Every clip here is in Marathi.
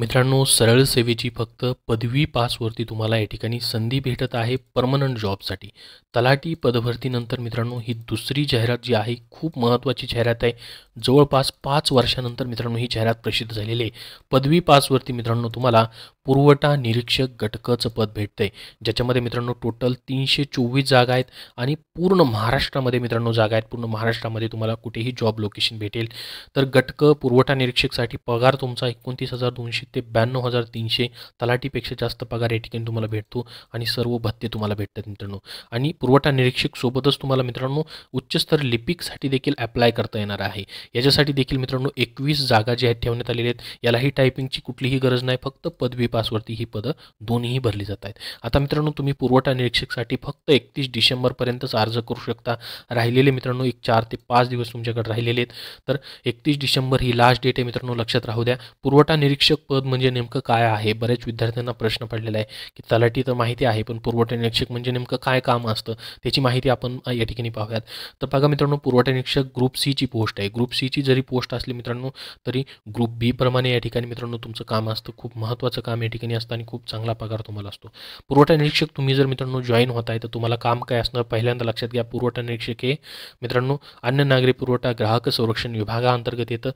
मित्रांनो, सरळ सेवेची फक्त पदवी पासवरती तुम्हाला या ठिकाणी संधी भेटत आहे परमनंट जॉबसाठी. तलाठी पदभरतीनंतर मित्रांनो, ही दुसरी जाहिरात जी आहे खूप महत्त्वाची जाहिरात आहे. जवळपास 5 वर्षानंतर मित्रांनो ही जाहिरात प्रसिद्ध झालेली आहे. पदवी पासवरती मित्रांनो तुम्हाला पुरवठा निरीक्षक घटकाचं पद भेटतंय, ज्याच्यामध्ये मित्रांनो टोटल 324 जागा आहेत आणि पूर्ण महाराष्ट्रामध्ये मित्रांनो जागा आहेत. पूर्ण महाराष्ट्रामध्ये तुम्हाला कुठेही जॉब लोकेशन भेटेल. तर घटक पुरवठा निरीक्षकसाठी पगार तुमचा 29,200 ते 92,300, तलाठीपेक्षा जास्त पगार या ठिकाणी तुम्हाला भेटतो आणि सर्व भत्ते तुम्हाला भेटतात मित्रांनो. आणि पुरवठा निरीक्षक सोबतच तुम्हाला मित्रांनो उच्चस्तर लिपिकसाठी देखील अप्लाय करता येणार आहे. याच्यासाठी देखील मित्रांनो 21 जागा ज्या आहेत ठेवण्यात आलेल्या आहेत. यालाही टायपिंगची कुठलीही गरज नाही, फक्त पदवी पासवरती ही पदं दोन्हीही भरली जात आहेत. आता मित्रांनो तुम्ही पुरवठा निरीक्षकसाठी फक्त 31 डिसेंबरपर्यंतच अर्ज करू शकता. राहिलेले मित्रांनो एक 4 ते 5 दिवस तुमच्याकडे राहिलेले आहेत. तर 31 डिसेंबर ही लास्ट डेट आहे मित्रांनो, लक्षात राहू द्या. पुरवठा निरीक्षक पद म्हणजे नेमकं काय आहे? बऱ्याच विद्यार्थ्यांना प्रश्न पडलेला आहे की तलाठी तर माहिती आहे, पण पुरवठा निरीक्षक म्हणजे नेमकं काय काम असतं, त्याची माहिती आपण या ठिकाणी पाहूयात. तर बघा मित्रांनो, पुरवठा निरीक्षक ग्रुप सी ची पोस्ट आहे. ग्रुप सी ची जरी पोस्ट असली मित्रांनो, तरी ग्रुप बी प्रमाणे या ठिकाणी मित्रांनो तुमचं काम असतं. खूप महत्त्वाचं काम या ठिकाणी असतं आणि खूप चांगला पगार तुम्हाला असतो. पुरवठा निरीक्षक तुम्ही जर मित्रांनो जॉईन होताय, तर तुम्हाला काम काय असणार? पहिल्यांदा लक्षात घ्या, पुरवठा निरीक्षक हे मित्रांनो अन्न नागरी पुरवठा ग्राहक संरक्षण विभागाअंतर्गत येतं.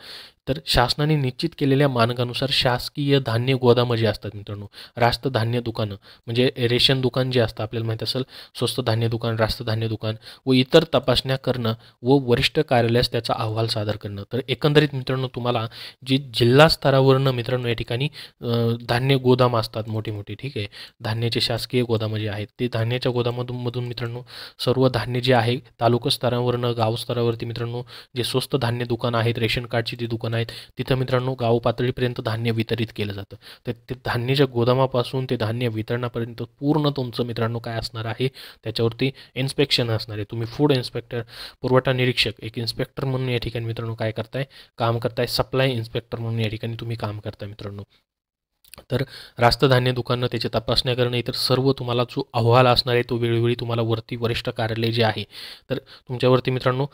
तर शासनाने निश्चित केलेल्या मानकानुसार शासकीय धान्य गोदामं जे असतात मित्रांनो, रास्त धान्य दुकानं म्हणजे रेशन दुकान जे असतं, आपल्याला माहीत असेल, स्वस्त धान्य दुकान, रास्त धान्य दुकान व इतर तपासण्या करणं व वरिष्ठ कार्यालयास त्याचा अहवाल सादर करणं. तर एकंदरीत मित्रांनो तुम्हाला जी जिल्हा स्तरावरनं मित्रांनो या ठिकाणी धान्य गोदाम असतात मोठे मोठे, ठीक आहे, धान्याचे शासकीय गोदामं जे आहेत, ते धान्याच्या गोदामामधून मित्रांनो सर्व धान्य जे आहे तालुका स्तरावरनं गाव स्तरावरती मित्रांनो जे स्वस्त धान्य दुकान आहेत, रेशन कार्डची जी दुकानं आहेत, तिथं मित्रांनो गाव पातळीपर्यंत धान्य वितरित केलं जातं. तर ते धान्याच्या गोदामापासून ते धान्य वितरणापर्यंत पूर्ण तुमचं मित्रांनो काय असणार आहे, त्याच्यावरती इन्स्पेक्शन असणार आहे. तुम्ही फूड इन्स्पेक्टर, पुरवठा निरीक्षक, एक इन्स्पेक्टर म्हणून या ठिकाणी मित्रांनो काय करताय, काम करताय. सप्लाय इन्स्पेक्टर म्हणून या ठिकाणी तुम्ही काम करताय मित्रांनो. तर रास्त धान्य दुकानं, त्याची तपासण्या करणं, इतर सर्व तुम्हाला जो अहवाल असणार आहे तो वेळोवेळी तुम्हाला वरती वरिष्ठ कार्यालय जे आहे, तर तुमच्यावरती मित्रांनो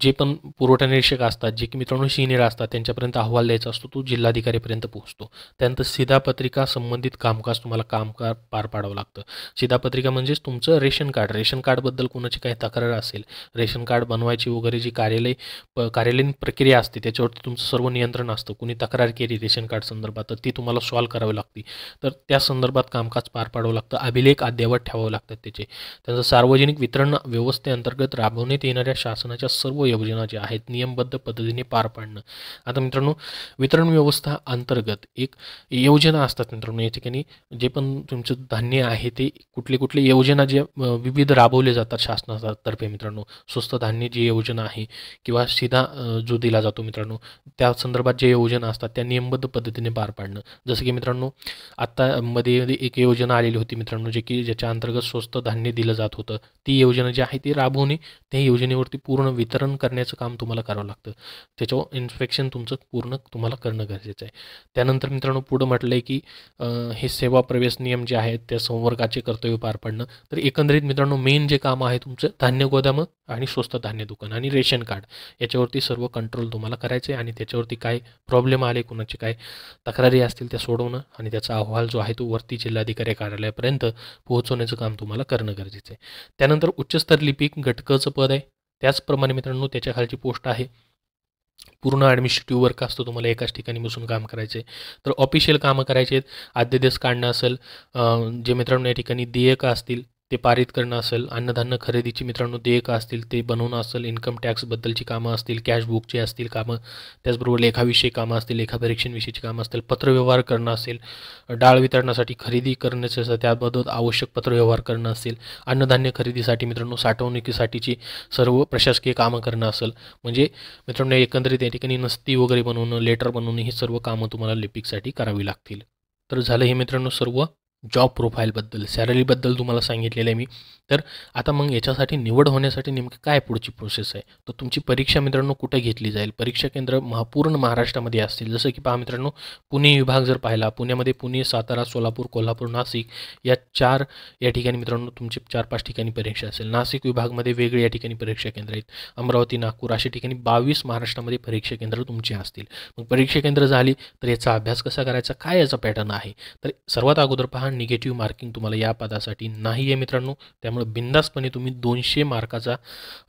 जे पण पुरवठा निरीक्षक असतात, जे की मित्रांनो सिनियर असतात, त्यांच्यापर्यंत अहवाल द्यायचा असतो, तो जिल्हाधिकारीपर्यंत पोहोचतो. त्यानंतर शिधापत्रिका संबंधित कामकाज तुम्हाला कामकाज पार पाडावं लागतं. शिधापत्रिका म्हणजेच तुमचं रेशन कार्ड. रेशन कार्डबद्दल कोणाची काही तक्रार असेल, रेशन कार्ड बनवायची वगैरे जी कार्यालयीन प्रक्रिया असते, त्याच्यावरती तुमचं सर्व नियंत्रण असतं. कुणी तक्रार केली रेशन कार्ड संदर्भात, तर ती तुम्हाला सॉल्व करावी लागते. तर त्या संदर्भात कामकाज पार पाडावं लागतं. अभिलेख अद्ययावत ठेवावे लागतात त्याचे. त्यांचं सार्वजनिक वितरण व्यवस्थेअंतर्गत राबवण्यात येणाऱ्या शासनाच्या सर्व योजना ज्या आहेत नियमबद्ध पद्धतीने पार पाडणं. आता मित्रांनो वितरण व्यवस्था अंतर्गत एक योजना असतात मित्रांनो, या ठिकाणी जे पण तुमचं धान्य आहे ते कुठली कुठली योजना जे विविध राबवले जातात शासनातर्फे मित्रांनो. स्वस्त धान्य जी योजना आहे किंवा शिधा जो दिला जातो मित्रांनो, त्या संदर्भात जे योजना असतात त्या नियमबद्ध पद्धतीने पार पाडणं. जसं की मित्रांनो आत्ता मध्ये एक योजना आलेली होती मित्रांनो, ज्याच्या अंतर्गत स्वस्त धान्य दिलं जात होतं. ती योजना जी आहे ती राबवणे, त्या योजनेवरती पूर्ण वितरण करण्याचं काम तुम्हाला करावं लागतं. त्याच्यावर इन्स्पेक्शन तुमचं पूर्ण तुम्हाला करणं गरजेचं आहे. त्यानंतर मित्रांनो पुढं म्हटलं आहे की हे सेवा प्रवेश नियम जे आहेत त्या संवर्गाचे कर्तव्य पार पाडणं. तर एकंदरीत मित्रांनो मेन जे काम आहे तुमचं धान्य गोदामं आणि स्वस्त धान्य दुकान आणि रेशन कार्ड, याच्यावरती सर्व कंट्रोल तुम्हाला करायचं आहे आणि त्याच्यावरती काय प्रॉब्लेम आले, कुणाचे काय तक्रारी असतील त्या सोडवणं आणि त्याचा अहवाल जो आहे तो वरती जिल्हाधिकारी कार्यालयापर्यंत पोहोचवण्याचं काम तुम्हाला करणं गरजेचं आहे. त्यानंतर उच्चस्तर लिपिक घटकाचं पद आहे. त्याचप्रमाणे मित्रांनो त्याच्या खालची पोस्ट आहे. पूर्ण ॲडमिनिस्ट्रेटिव्ह वर्क असतो, तुम्हाला एकाच ठिकाणी बसून काम करायचं आहे. तर ऑफिशियल कामं करायचे आहेत. अध्यादेश काढणं असेल, जे मित्रांनो या ठिकाणी देयकं असतील ते पारित करणं असेल, अन्नधान्य खरेदीची मित्रांनो देयकं असतील ते बनवणं असेल, इन्कम टॅक्सबद्दलची कामं असतील, कॅश बुकची असतील कामं, त्याचबरोबर लेखाविषयी कामं असतील, लेखापरीक्षणविषयीची कामं असतील, पत्रव्यवहार करणं असेल, डाळ वितरणासाठी खरेदी करण्याचं असेल त्याबद्दल आवश्यक पत्रव्यवहार करणं असेल, अन्नधान्य खरेदीसाठी मित्रांनो साठवणुकीसाठीची सर्व प्रशासकीय कामं करणं असेल, म्हणजे मित्रांनो एकंदरीत या ठिकाणी नस्ती वगैरे बनवणं, लेटर बनवणं, ही सर्व कामं तुम्हाला लिपिकसाठी करावी लागतील. तर झालं हे मित्रांनो सर्व जॉब प्रोफाईलबद्दल, सॅलरीबद्दल तुम्हाला सांगितलेलं आहे मी. तर आता मग याच्यासाठी निवड होण्यासाठी नेमकं काय पुढची प्रोसेस आहे? तर तुमची परीक्षा मित्रांनो कुठे घेतली जाईल? परीक्षा केंद्र पूर्ण महाराष्ट्रामध्ये असतील. जसं की पहा मित्रांनो, पुणे विभाग जर पाहिला, पुण्यामध्ये पुणे, सातारा, सोलापूर, कोल्हापूर, नाशिक या 4 या ठिकाणी मित्रांनो तुमची 4-5 ठिकाणी परीक्षा असेल. नाशिक विभागमध्ये वेगळी या ठिकाणी परीक्षा केंद्र आहेत. अमरावती, नागपूर अशा ठिकाणी 22 महाराष्ट्रामध्ये परीक्षा केंद्र तुमची असतील. मग परीक्षा केंद्र झाली तर याचा अभ्यास कसा करायचा? काय याचा पॅटर्न आहे? तर सर्वात अगोदर पहा, निगेटिव्ह मार्किंग तुम्हाला या पदासाठी नाही आहे मित्रांनो. त्यामुळे बिंदासपणे तुम्ही 200 मार्काचा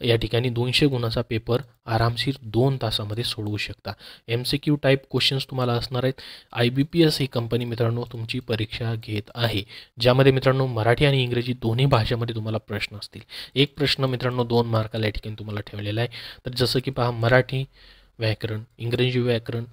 या ठिकाणी 200 गुणाचा पेपर आरामशीर 2 तासामध्ये सोडवू शकता. MCQ टाईप क्वेश्चन्स तुम्हाला असणार आहेत. IBPS ही कंपनी मित्रांनो तुमची परीक्षा घेत आहे, ज्यामध्ये मित्रांनो मराठी आणि इंग्रजी दोन्ही भाषेमध्ये तुम्हाला प्रश्न असतील. एक प्रश्न मित्रांनो 2 मार्काला या ठिकाणी तुम्हाला ठेवलेला आहे. तर जसं की पहा, मराठी व्याकरण, इंग्रजी व्याकरण,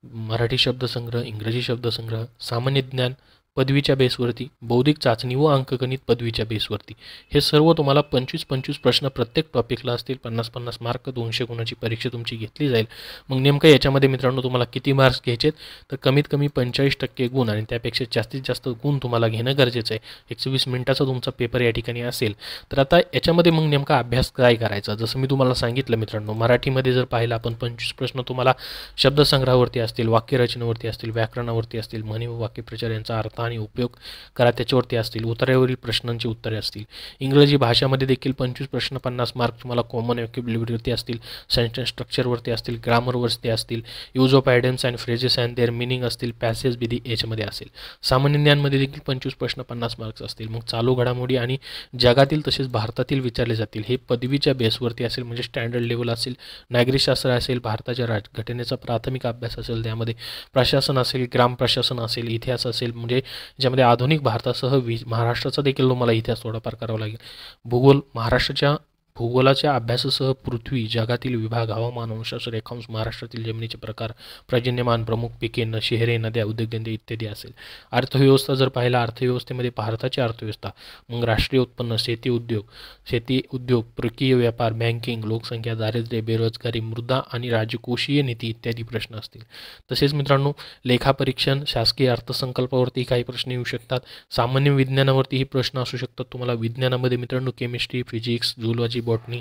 मराठी शब्दसंग्रह, इंग्रजी शब्दसंग्रह, सामान्य ज्ञान पदवीच्या बेसवरती, बौद्धिक चाचणी व अंकगणित पदवीच्या बेसवरती, हे सर्व तुम्हाला 25-25 प्रश्न प्रत्येक टॉपिकला असतील. 50-50 मार्क, 200 गुणाची परीक्षा तुमची घेतली जाईल. मग नेमकं याच्यामध्ये मित्रांनो तुम्हाला किती मार्क्स घ्यायचे? तर कमीत कमी 45% गुण आणि त्यापेक्षा जास्तीत जास्त गुण तुम्हाला घेणं गरजेचं आहे. 120 मिनिटाचा तुमचा पेपर या ठिकाणी असेल. तर आता याच्यामध्ये मग नेमका अभ्यास काय करायचा? जसं मी तुम्हाला सांगितलं मित्रांनो, मराठीमध्ये जर पाहिलं आपण 25 प्रश्न तुम्हाला शब्दसंग्रहावरती असतील, वाक्यरचनेवरती असतील, व्याकरणावरती असतील, म्हणी व वाक्यप्रचार यांचा अर्थ आणि उपयोग करा त्याच्यावरती असतील. उतरावरील प्रश्नांची उत्तरे असतील. इंग्रजी भाषामध्ये देखील 25 प्रश्न, 50 मार्क तुम्हाला कॉमन व्होकॅब्युलरीवरती असतील, सेंटेन्स स्ट्रक्चरवरती असतील, ग्रामरवरती असतील, use of आयडम्स and phrases and their meaning असतील, पॅसेज विधी याच्यामध्ये असेल. सामान्य ज्ञानमध्ये देखील 25 प्रश्न, 50 मार्क्स असतील. मग चालू घडामोडी आणि जगातील तसेच भारतातील विचारले जातील. हे पदवीच्या बेसवरती असेल, म्हणजे स्टँडर्ड लेवल असेल. नागरिकशास्त्र असेल, भारताच्या घटनेचा प्राथमिक अभ्यास असेल, त्यामध्ये प्रशासन असेल, ग्राम प्रशासन असेल, इतिहास असेल, म्हणजे ज्यामध्ये आधुनिक भारतासह महाराष्ट्राचा देखील तुम्हाला इतिहास थोडाफार करावा लागेल. भूगोल, महाराष्ट्राच्या भूगोलाच्या अभ्यासासह पृथ्वी, जगातील विभाग, हवामान, अंशांश, रेखांश, महाराष्ट्रातील जमिनीचे प्रकार, पर्जन्यमान, प्रमुख पिके, शहरे, नद्या, उद्योगधंदे इत्यादी असेल. अर्थव्यवस्था जर पाहिला, अर्थव्यवस्थेमध्ये भारताची अर्थव्यवस्था, मग राष्ट्रीय उत्पन्न, शेती उद्योग, परकीय व्यापार, बँकिंग, लोकसंख्या, दारिद्र्य, बेरोजगारी, मृदा आणि राजकोषीय नीती इत्यादी प्रश्न असतील. तसेच मित्रांनो, लेखापरीक्षण, शासकीय अर्थसंकल्पावरती काही प्रश्न येऊ शकतात. सामान्य विज्ञानावरतीही प्रश्न असू शकतात तुम्हाला. विज्ञानामध्ये मित्रांनो केमिस्ट्री, फिजिक्स, झुलॉजी, बॉटनी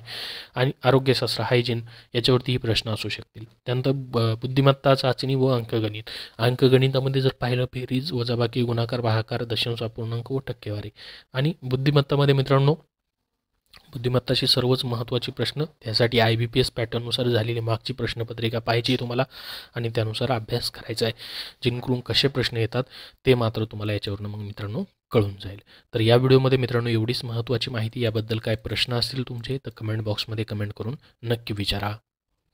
आणि आरोग्यशास्त्र, हायजीन याच्यावरतीही प्रश्न असू शकतील. त्यानंतर बुद्धिमत्ता चाचणी व अंकगणित. अंकगणितामध्ये जर पाहिलं, बेरीज, वजाबाकी, गुणाकार, भागाकार, दशांश, अपूर्णांक व टक्केवारी. आणि बुद्धिमत्तामध्ये मित्रांनो बुद्धिमत्ताची सर्वच महत्त्वाची प्रश्न, त्यासाठी IBPS पॅटर्ननुसार झालेली मागची प्रश्नपत्रिका पाहिजे तुम्हाला आणि त्यानुसार अभ्यास करायचा आहे. जेणेकरून कसे प्रश्न येतात ते मात्र तुम्हाला याच्यावरनं मग मित्रांनो कळून जाईल. तर या व्हिडिओमध्ये मित्रांनो एवढीच महत्त्वाची माहिती. याबद्दल काय प्रश्न असतील तुमचे तर कमेंट बॉक्समध्ये कमेंट करून नक्की विचारा.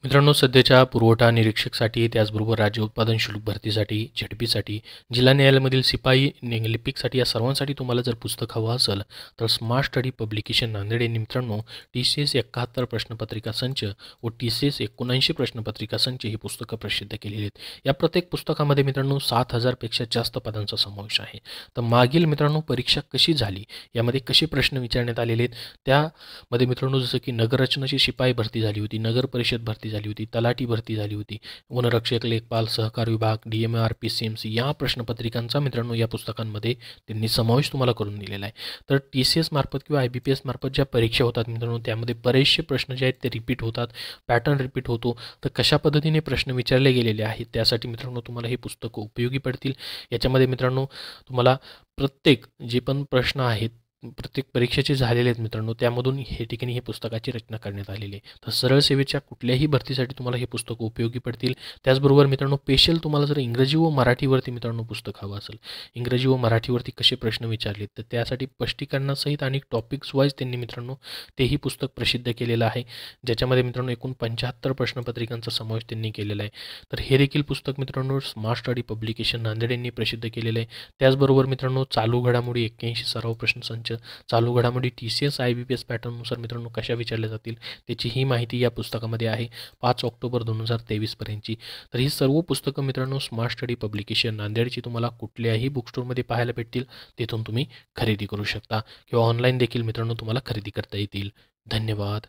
मित्रांनो, सध्याच्या पुरवठा निरीक्षकसाठी, त्याचबरोबर राज्य उत्पादन शुल्क भरतीसाठी, झेडपीसाठी, जिल्हा न्यायालयामधील शिपाई लिपिकसाठी या सर्वांसाठी तुम्हाला जर पुस्तक हवं असेल तर स्मार्ट स्टडी पब्लिकेशन नांदेड यांनी मित्रांनो TCS 71 प्रश्नपत्रिका संच व TCS 79 प्रश्नपत्रिका संच ही पुस्तकं प्रसिद्ध केलेली आहेत. या प्रत्येक पुस्तकामध्ये मित्रांनो 7,000 पेक्षा जास्त पदांचा समावेश आहे. तर मागील मित्रांनो परीक्षा कशी झाली, यामध्ये कसे प्रश्न विचारण्यात आलेले आहेत, त्यामध्ये मित्रांनो जसं की नगररचनाची शिपाई भरती झाली होती, नगर परिषद भरती झाली होती, तलाठी भरती झाली होती, वनरक्षक, लेखपाल, सहकार विभाग, DMR, PCMC या प्रश्नपत्रिकांचा मित्रांनो या पुस्तकांमध्ये त्यांनी समावेश तुम्हाला करून दिलेला आहे. तर TCS मार्फत किंवा IBPS मार्फत ज्या परीक्षा होतात मित्रांनो त्यामध्ये बरेचसे प्रश्न जे आहेत ते रिपीट होतात, पॅटर्न रिपीट होतो. तर कशा पद्धतीने प्रश्न विचारले गेलेले आहेत त्यासाठी मित्रांनो तुम्हाला हे पुस्तकं उपयोगी पडतील. याच्यामध्ये मित्रांनो तुम्हाला प्रत्येक जे पण प्रश्न आहेत प्रत्येक परीक्षेचे झालेले आहेत मित्रांनो, त्यामधून हे ठिकाणी हे पुस्तकाची रचना करण्यात आलेली आहे. तर सरळ सेवेच्या कुठल्याही भरतीसाठी तुम्हाला हे पुस्तक उपयोगी पडतील. त्याचबरोबर मित्रांनो स्पेशल तुम्हाला जर इंग्रजी व मराठीवरती मित्रांनो पुस्तक हवं असेल, इंग्रजी व मराठीवरती कसे प्रश्न विचारलेत तर त्यासाठी स्पष्टीकरणासहित आणि टॉपिक्स वाईज त्यांनी मित्रांनो तेही पुस्तक प्रसिद्ध केलेलं आहे, ज्याच्यामध्ये मित्रांनो एकूण 75 प्रश्नपत्रिकांचा समावेश त्यांनी केलेला आहे. तर हे देखील पुस्तक मित्रांनो स्मार्ट स्टडी पब्लिकेशन नांदेड यांनी प्रसिद्ध केलेलं आहे. त्याचबरोबर मित्रांनो चालू घडामोडी 81 सराव प्रश्नसंच, चालू घडामोडी TCS IBPS पॅटर्ननुसार मित्रांनो कशा विचारल्या जातील त्याची ही माहिती या पुस्तकामध्ये आहे 5 ऑक्टोबर 2023 पर्यंतची. तर ही सर्व पुस्तकं मित्रांनो स्मार्ट स्टडी पब्लिकेशन नांदेडची तुम्हाला कुठल्याही बुक स्टोअरमध्ये पाहायला भेटतील. तिथून तुम्ही खरेदी करू शकता किंवा ऑनलाईन देखील मित्रांनो तुम्हाला खरेदी करता येतील. धन्यवाद.